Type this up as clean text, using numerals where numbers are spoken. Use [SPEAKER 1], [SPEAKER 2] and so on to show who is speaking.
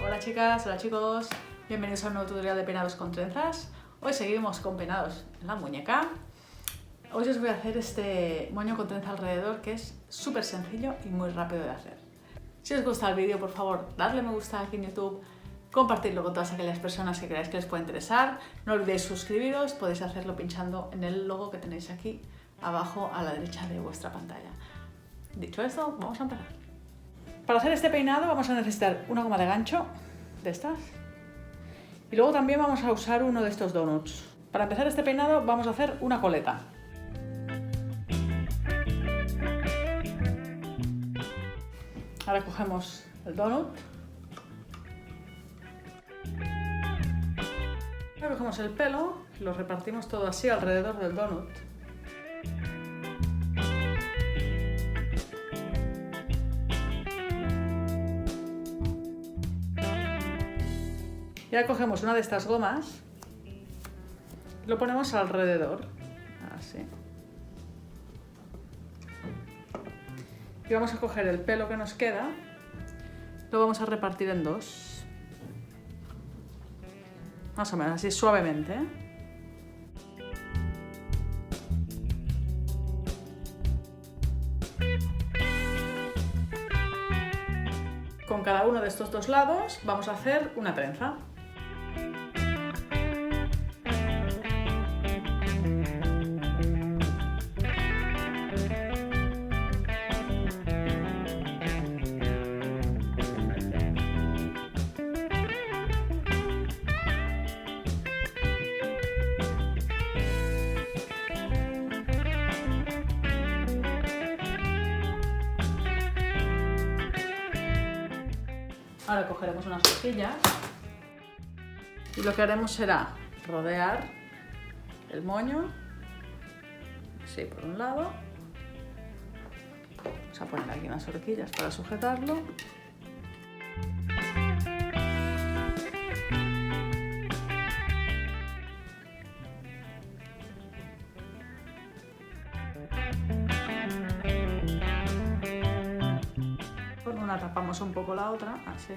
[SPEAKER 1] Hola chicas, hola chicos, bienvenidos a un nuevo tutorial de peinados con trenzas. Hoy seguimos con peinados en la muñeca. Hoy os voy a hacer este moño con trenza alrededor que es súper sencillo y muy rápido de hacer. Si os gusta el vídeo, por favor, dadle me gusta aquí en YouTube, compartidlo con todas aquellas personas que creáis que les puede interesar. No olvidéis suscribiros, podéis hacerlo pinchando en el logo que tenéis aquí abajo a la derecha de vuestra pantalla. Dicho esto, vamos a empezar. Para hacer este peinado vamos a necesitar una goma de gancho de estas y luego también vamos a usar uno de estos donuts. Para empezar este peinado vamos a hacer una coleta. Ahora cogemos el donut, ahora cogemos el pelo y lo repartimos todo así alrededor del donut. Y ahora cogemos una de estas gomas y lo ponemos alrededor, así. Y vamos a coger el pelo que nos queda, lo vamos a repartir en dos. Más o menos, así suavemente, ¿eh? Con cada uno de estos dos lados vamos a hacer una trenza. Ahora cogeremos unas hojillas y lo que haremos será rodear el moño, así por un lado. Vamos a poner aquí unas horquillas para sujetarlo. Con una tapamos un poco la otra, así.